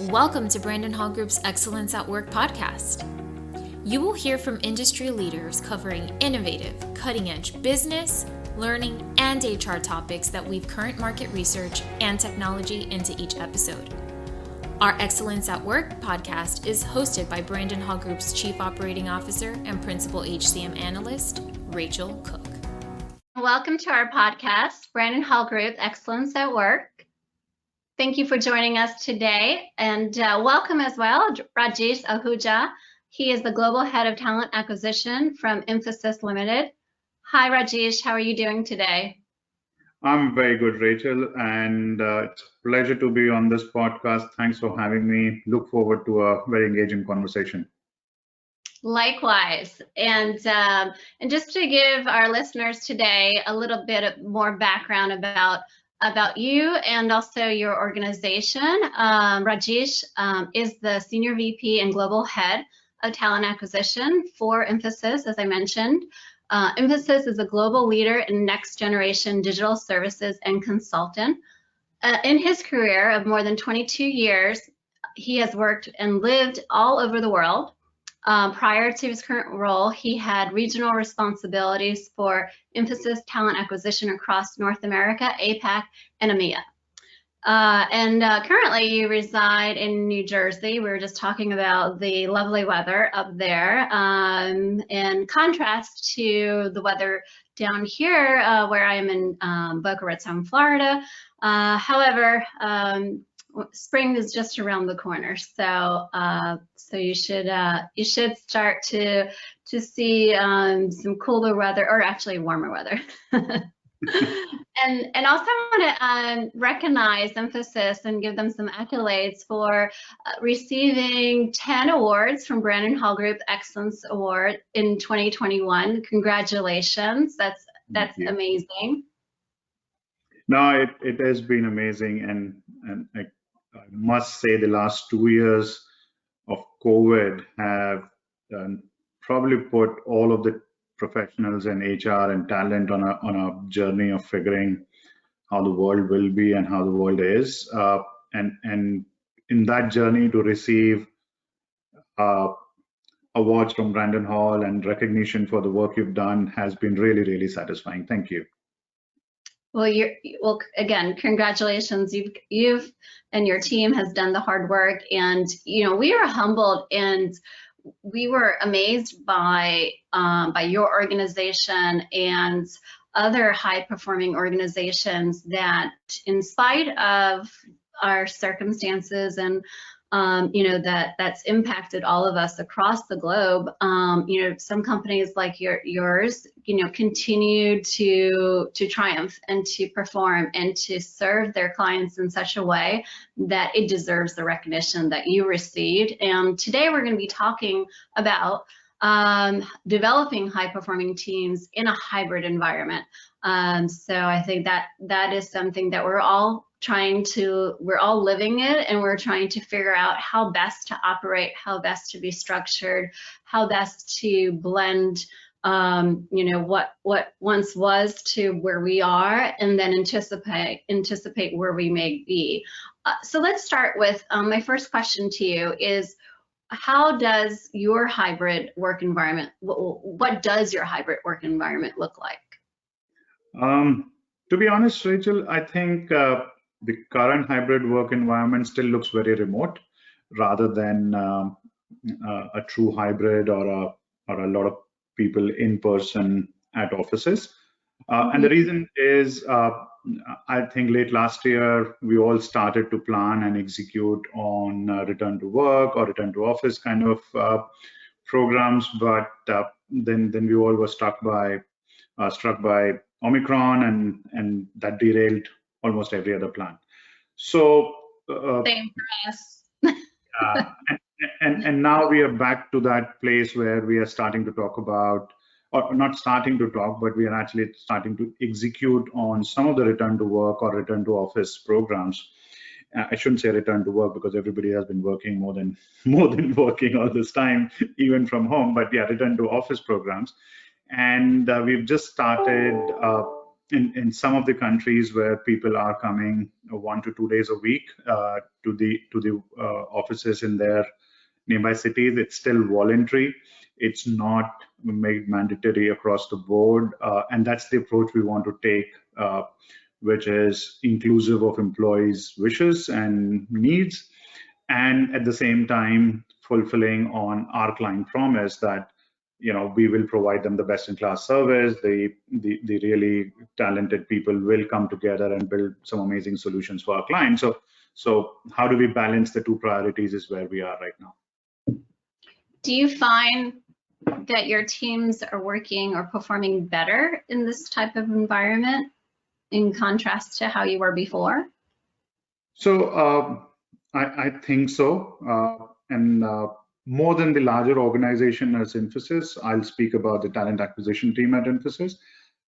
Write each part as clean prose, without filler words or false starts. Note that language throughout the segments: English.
Welcome to Brandon Hall Group's Excellence at Work podcast. You will hear from industry leaders covering innovative, cutting-edge business, learning, and HR topics that weave current market research and technology into each episode. Our Excellence at Work podcast is hosted by Brandon Hall Group's Chief Operating Officer and Principal HCM Analyst, Rachel Cook. Welcome to our podcast, Brandon Hall Group Excellence at Work. Thank you for joining us today, and welcome as well, Rajesh Ahuja. He is the Global Head of Talent Acquisition from Infosys Limited. Hi, Rajesh. How are you doing today? I'm very good, Rachel, and it's a pleasure to be on this podcast. Thanks for having me. Look forward to a very engaging conversation. Likewise, and just to give our listeners today a little bit more background about you and also your organization. Rajesh is the Senior VP and Global Head of Talent Acquisition for Infosys, as I mentioned. Infosys is a global leader in next generation digital services and consultant. In his career of more than 22 years, he has worked and lived all over the world. Prior to his current role, he had regional responsibilities for Infosys talent acquisition across North America, APAC, and EMEA. Currently, you reside in New Jersey. We were just talking about the lovely weather up there, in contrast to the weather down here, where I am in Boca Raton, Florida. However, spring is just around the corner, so you should start to see some cooler weather, or actually warmer weather. and also I want to recognize Infosys and give them some accolades for receiving 10 awards from Brandon Hall Group Excellence Award in 2021. Congratulations! That's amazing. No, it has been amazing, and I must say the last 2 years of COVID have probably put all of the professionals in HR and talent on a journey of figuring how the world will be and how the world is, and in that journey to receive awards from Brandon Hall and recognition for the work you've done has been really, really satisfying. Thank you. Well, again, congratulations. You've and your team has done the hard work, and we are humbled and we were amazed by your organization and other high-performing organizations that, in spite of our circumstances and that's impacted all of us across the globe. Some companies like yours, continue to triumph and to perform and to serve their clients in such a way that it deserves the recognition that you received. And today we're going to be talking about developing high-performing teams in a hybrid environment. So I think that is something that we're all living it, and we're trying to figure out how best to operate, how best to be structured, how best to blend what once was to where we are, and then anticipate where we may be. So let's start with my first question to you is, how does your hybrid work environment, what does your hybrid work environment look like? To be honest, Rachel, I think the current hybrid work environment still looks very remote, rather than a true hybrid or a lot of people in person at offices. And the reason is, I think late last year we all started to plan and execute on return to work or return to office kind of programs, but then we all were struck by Omicron, and that derailed almost every other plan. So same for us. and now we are back to that place where we are starting to talk about, or not starting to talk, but we are actually starting to execute on some of the return to work or return to office programs. I shouldn't say return to work, because everybody has been working more than working all this time, even from home. But yeah, return to office programs. And we've just started in some of the countries where people are coming 1 to 2 days a week to the offices in their nearby cities, it's still voluntary. It's not made mandatory across the board, and that's the approach we want to take, which is inclusive of employees' wishes and needs, and at the same time fulfilling on our client promise that we will provide them the best-in-class service. The really talented people will come together and build some amazing solutions for our clients. So how do we balance the two priorities is where we are right now. Do you find that your teams are working or performing better in this type of environment in contrast to how you were before? So I think so. And more than the larger organization as Infosys, I'll speak about the talent acquisition team at Infosys.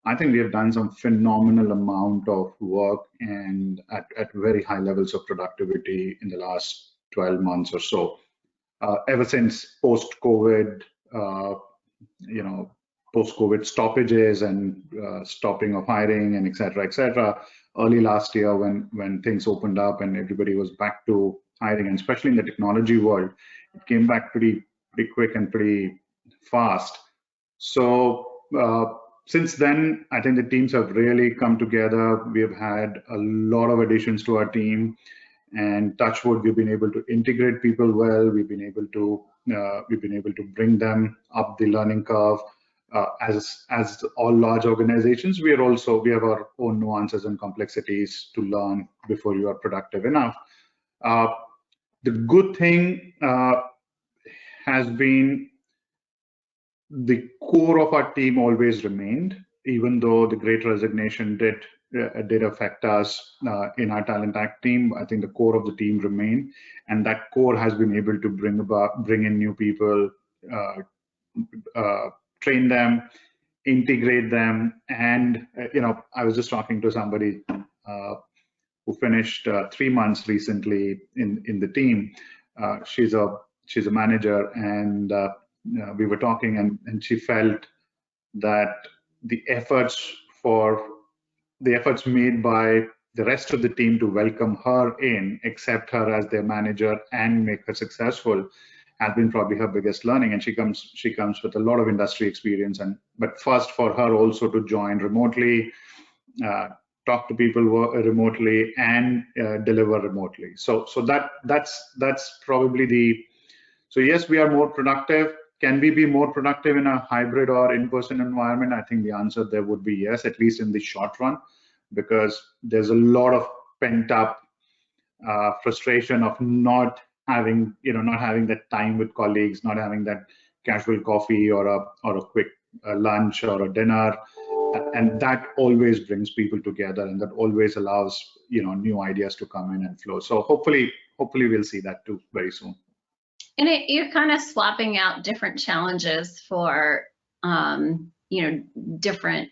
I think we have done some phenomenal amount of work and at very high levels of productivity in the last 12 months or so. Ever since post-COVID, post-COVID stoppages and stopping of hiring and et cetera, early last year when things opened up and everybody was back to hiring, and especially in the technology world, it came back pretty quick and pretty fast. So since then, I think the teams have really come together. We have had a lot of additions to our team, and touch wood, we've been able to integrate people well. We've been able to bring them up the learning curve. As all large organizations, we have our own nuances and complexities to learn before you are productive enough. The good thing has been the core of our team always remained, even though the Great Resignation did affect us in our talent act team. I think the core of the team remained, and that core has been able to bring in new people, train them, integrate them, and I was just talking to somebody who finished 3 months recently in the team. She's a manager, and we were talking, and she felt that the efforts made by the rest of the team to welcome her in, accept her as their manager, and make her successful has been probably her biggest learning. And she comes with a lot of industry experience, but first for her also to join remotely, talk to people remotely, and deliver remotely. So that's probably so yes, we are more productive. Can we be more productive in a hybrid or in-person environment? I think the answer there would be yes, at least in the short run, because there's a lot of pent-up frustration of not having that time with colleagues, not having that casual coffee or a quick lunch or a dinner, and that always brings people together, and that always allows new ideas to come in and flow. So hopefully we'll see that too very soon. And you're kind of swapping out different challenges for different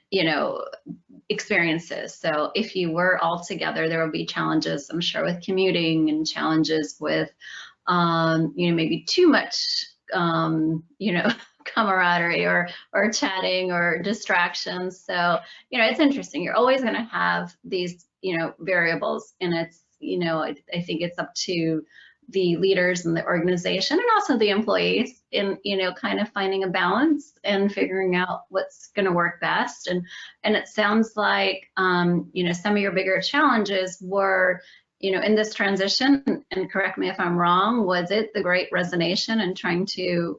experiences. So if you were all together, there would be challenges, I'm sure, with commuting, and challenges with maybe too much camaraderie or chatting or distractions. So it's interesting. You're always going to have these variables, and it's I think it's up to the leaders in the organization and also the employees in kind of finding a balance and figuring out what's going to work best. And it sounds like some of your bigger challenges were in this transition, and correct me if I'm wrong, was it the Great Resignation and trying to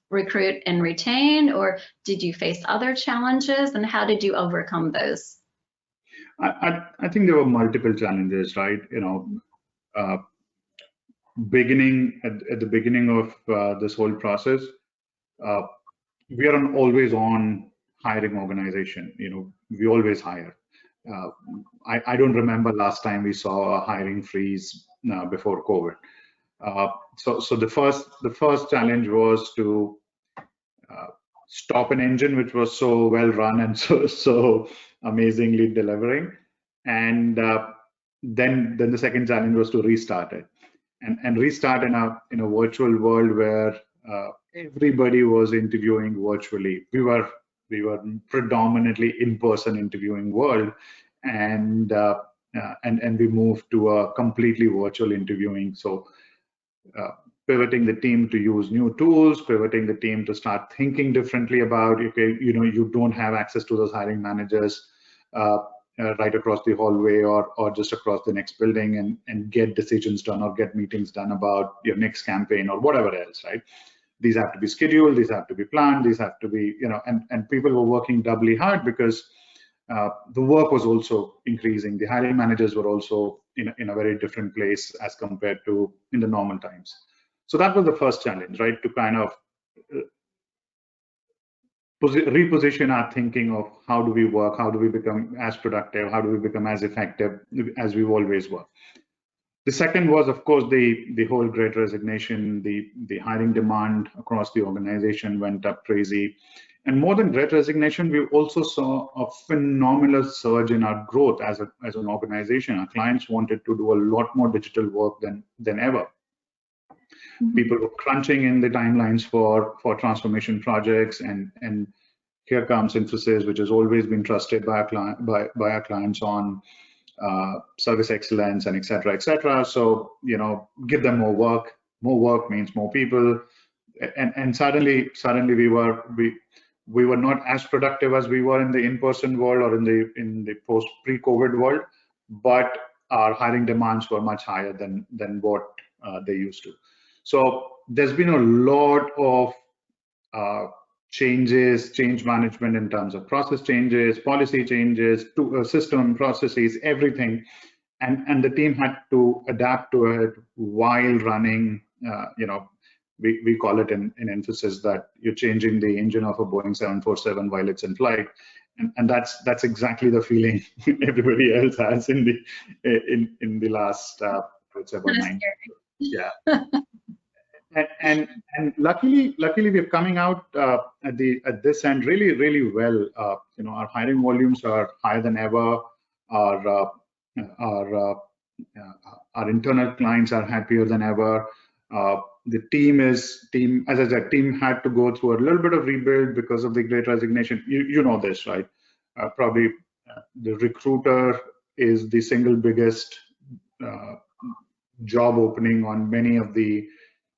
recruit and retain, or did you face other challenges, and how did you overcome those? I think there were multiple challenges, right? At the beginning of this whole process, we are an always-on hiring organization. We always hire. I don't remember last time we saw a hiring freeze before COVID. So the first challenge was to stop an engine which was so well run and so amazingly delivering, and then the second challenge was to restart it, and restart in a virtual world where everybody was interviewing virtually. We were predominantly in-person interviewing world, and we moved to a completely virtual interviewing. So pivoting the team to use new tools, pivoting the team to start thinking differently about, okay, you don't have access to those hiring managers right across the hallway or just across the next building and get decisions done or get meetings done about your next campaign or whatever else, right? These have to be scheduled, these have to be planned, these have to be, and people were working doubly hard because the work was also increasing. The hiring managers were also in a very different place as compared to in the normal times. So that was the first challenge, right? To kind of reposition our thinking of how do we work, how do we become as productive, how do we become as effective as we've always were. The second was, of course, the whole Great Resignation. The hiring demand across the organization went up crazy. And more than Great Resignation, we also saw a phenomenal surge in our growth as an organization. Our clients wanted to do a lot more digital work than ever. Mm-hmm. People were crunching in the timelines for transformation projects, and here comes Infosys, which has always been trusted by our clients on service excellence and et cetera. So, give them more work. More work means more people, and suddenly we were not as productive as we were in the in-person world or in the pre-COVID world, but our hiring demands were much higher than what they used to. So there's been a lot of change management in terms of process changes, policy changes, to system processes, everything, and the team had to adapt to it while running. We call it in Infosys that you're changing the engine of a Boeing 747 while it's in flight, and that's exactly the feeling everybody else has in the last let's say about 9 years. Yeah. And luckily we're coming out at this end really well. Our hiring volumes are higher than ever. Our internal clients are happier than ever. The team, as I said, team had to go through a little bit of rebuild because of the Great Resignation. You know this, right? Probably the recruiter is the single biggest job opening on many of the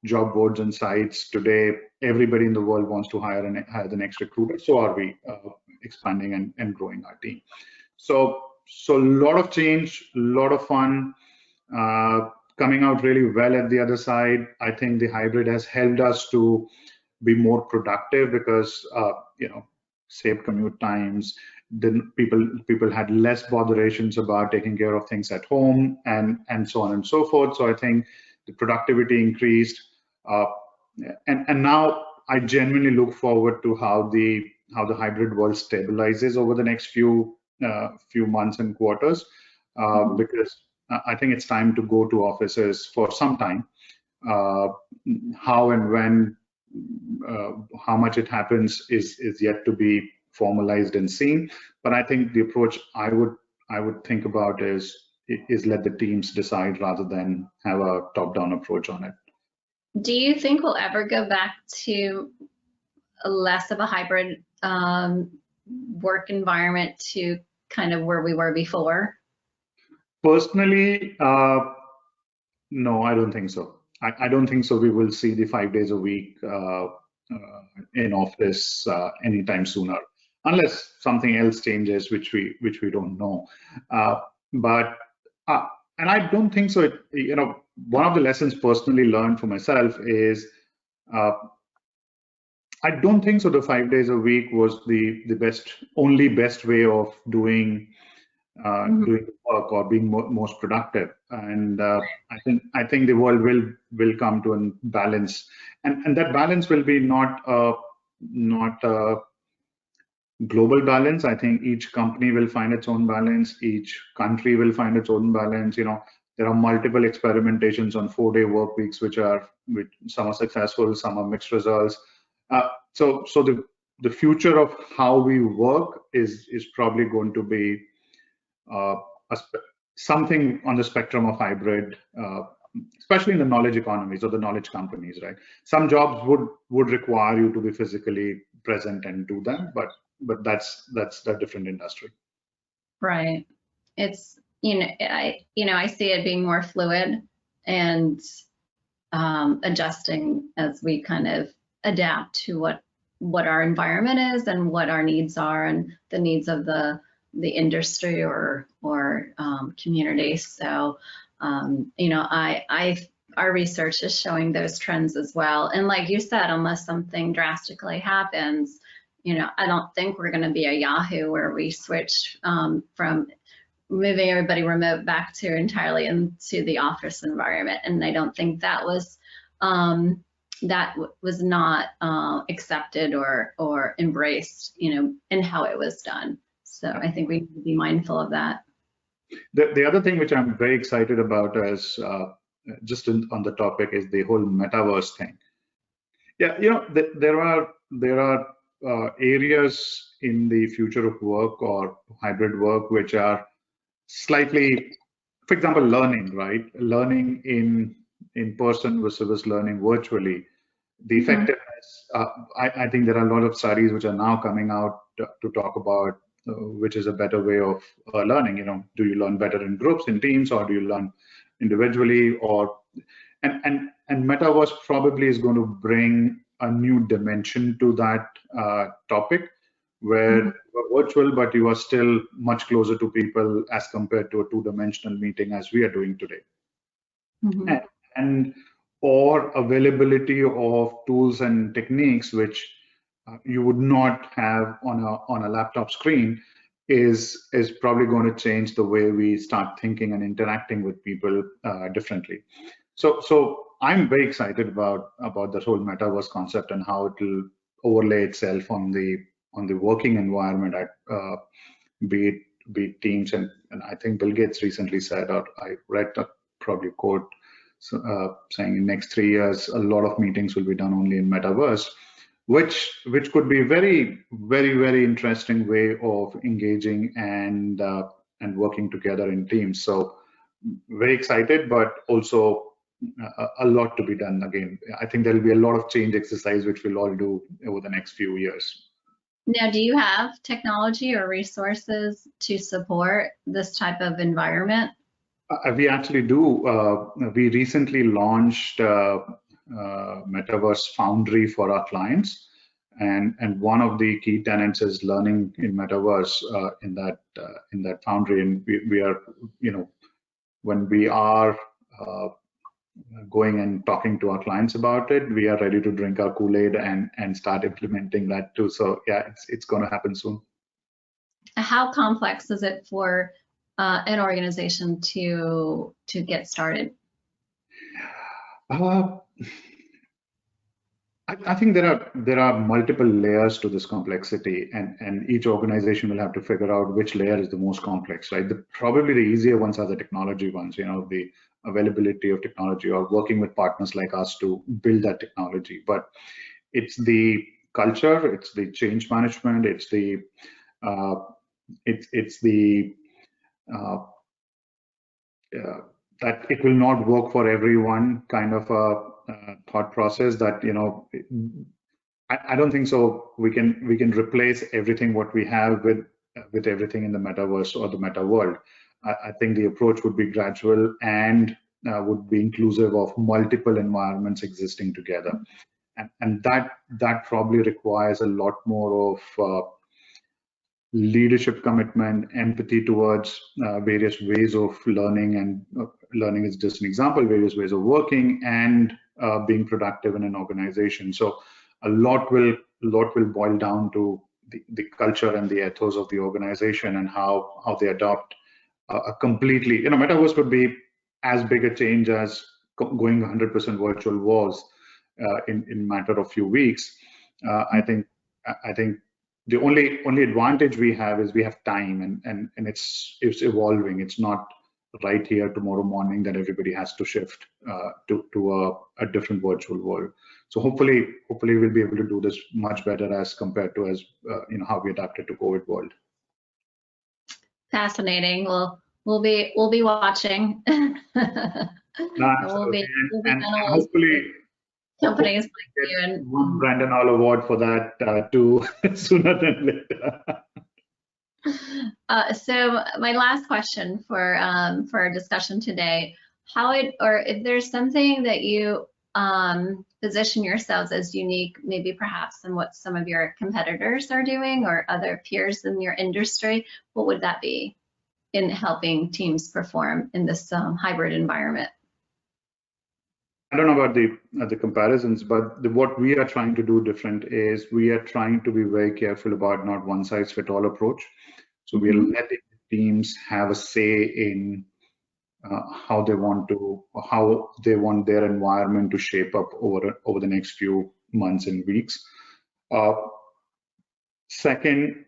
job boards and sites today. Everybody in the world wants to hire the next recruiter. So are we expanding and growing our team. So a lot of change, a lot of fun, coming out really well at the other side. I think the hybrid has helped us to be more productive because saved commute times. Then people had less botherations about taking care of things at home and so on and so forth. So I think the productivity increased. And now I genuinely look forward to how the hybrid world stabilizes over the next few months and quarters, because I think it's time to go to offices for some time. How and when, how much it happens is yet to be formalized and seen. But I think the approach I would think about is let the teams decide rather than have a top-down approach on it. Do you think we'll ever go back to less of a hybrid work environment to kind of where we were before? Personally, no, I don't think so. I don't think so. We will see the 5 days a week in office anytime sooner, unless something else changes, which we don't know. And I don't think so. One of the lessons personally learned for myself is I don't think so. The 5 days a week was the only best way of doing work or being most productive. And I think the world will come to a balance, and that balance will be not a global balance. I think each company will find its own balance. Each country will find its own balance. There are multiple experimentations on 4-day work weeks, which some are successful, some are mixed results. So the future of how we work is probably going to be something on the spectrum of hybrid, especially in the knowledge economies or the knowledge companies, right? Some jobs would require you to be physically present and do them, but that's a different industry. Right. It's, I see it being more fluid and adjusting as we kind of adapt to what our environment is and what our needs are and the needs of the industry or community. So, our research is showing those trends as well. And like you said, unless something drastically happens, I don't think we're going to be a Yahoo where we switch from moving everybody remote back to entirely into the office environment. And I don't think that was not accepted or embraced, in how it was done. So I think we need to be mindful of that. The other thing which I'm very excited about is on the topic is the whole metaverse thing. Yeah, there are areas in the future of work or hybrid work which are slightly, for example, learning, right? Learning in person versus learning virtually. The effectiveness, I think there are a lot of studies which are now coming out to talk about which is a better way of learning. Do you learn better in groups, in teams, or do you learn individually? And Metaverse probably is going to bring a new dimension to that topic, where you are virtual, but you are still much closer to people as compared to a two-dimensional meeting as we are doing today. And or availability of tools and techniques which you would not have on a laptop screen is probably going to change the way we start thinking and interacting with people differently. So I'm very excited about this whole metaverse concept and how it will overlay itself on the working environment at be it teams, and I think Bill Gates recently said, or I read probably a quote saying in next 3 years a lot of meetings will be done only in metaverse, which could be very, very, very interesting way of engaging and working together in teams. So very excited, but also a lot to be done. Again, I think there will be a lot of change exercise which we'll all do over the next few years. Now, do you have technology or resources to support this type of environment? We actually do. We recently launched Metaverse Foundry for our clients, and one of the key tenets is learning in Metaverse in that Foundry. And we are, when we are going and talking to our clients about it, we are ready to drink our Kool-Aid and start implementing that too. So yeah, it's going to happen soon. How complex is it for an organization to get started? I think there are multiple layers to this complexity, and each organization will have to figure out which layer is the most complex, right? Probably the easier ones are the technology ones, the availability of technology or working with partners like us to build that technology. But it's the culture, it's the change management, it's the that it will not work for everyone kind of a thought process that, I don't think so. We can replace everything what we have with everything in the metaverse or the meta world. I think the approach would be gradual and would be inclusive of multiple environments existing together. And that probably requires a lot more of leadership commitment, empathy towards various ways of learning, and learning is just an example, various ways of working and being productive in an organization. So a lot will boil down to the culture and the ethos of the organization and how they adopt a completely, metaverse could be as big a change as going 100% virtual was in matter of few weeks. I think the only advantage we have is we have time, and it's evolving. It's not right here tomorrow morning that everybody has to shift to a different virtual world. So hopefully we'll be able to do this much better as compared to how we adapted to COVID world. Fascinating. Well, we'll be watching. No, absolutely. And hopefully companies like you. And One Brandon Hall Award for that too, sooner than later. So my last question for our discussion today, if there's something that you position yourselves as unique, maybe perhaps than what some of your competitors are doing or other peers in your industry, what would that be in helping teams perform in this hybrid environment? I don't know about the comparisons, but what we are trying to do different is we are trying to be very careful about not one size fit all approach. So we are letting teams have a say in how they want their environment to shape up over the next few months and weeks. Second,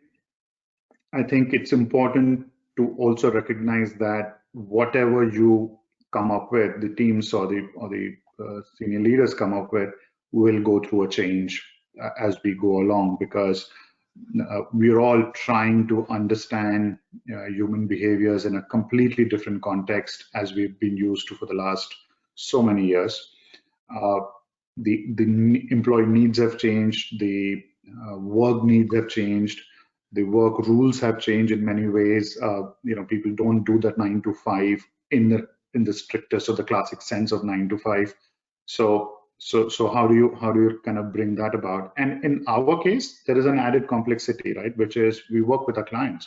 I think it's important to also recognize that whatever you come up with, the teams or the senior leaders come up with, will go through a change as we go along, because we're all trying to understand human behaviors in a completely different context as we've been used to for the last so many years. The employee needs have changed, the work needs have changed, the work rules have changed in many ways. People don't do that 9 to 5 in the strictest or the classic sense of 9 to 5. So how do you kind of bring that about? And in our case, there is an added complexity, right? Which is we work with our clients.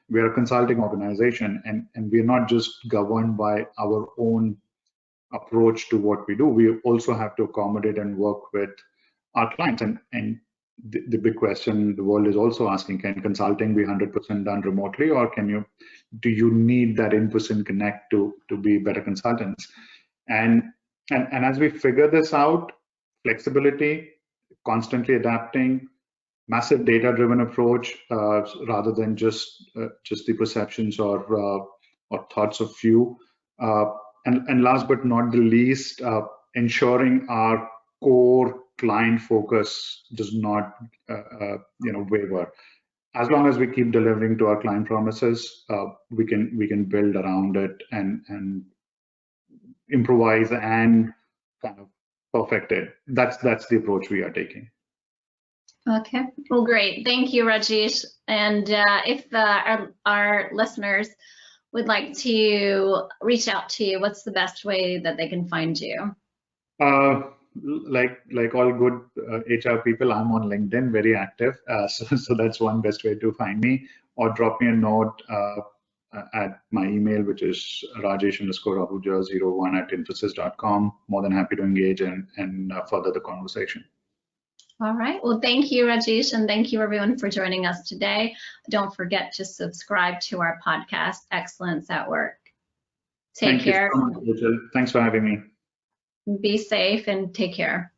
We are a consulting organization, and we're not just governed by our own approach to what we do. We also have to accommodate and work with our clients. And the big question the world is also asking: can consulting be 100% done remotely, or do you need that in-person connect to be better consultants? And as we figure this out, flexibility, constantly adapting, massive data-driven approach rather than just the perceptions or thoughts of few. And last but not the least, ensuring our core client focus does not waver. As long as we keep delivering to our client promises, we can build around it and improvise and kind of perfect it. That's the approach we are taking. Okay, well, great. Thank you, Rajesh. And if our listeners would like to reach out to you, what's the best way that they can find you? Like all good HR people, I'm on LinkedIn, very active. So that's one best way to find me, or drop me a note at my email, which is rajesh_ahuja01@infosys.com. More than happy to engage and further the conversation. All right. Well, thank you, Rajesh, and thank you, everyone, for joining us today. Don't forget to subscribe to our podcast, Excellence at Work. Take care. Thank you so much, Rachel. Thanks for having me. Be safe and take care.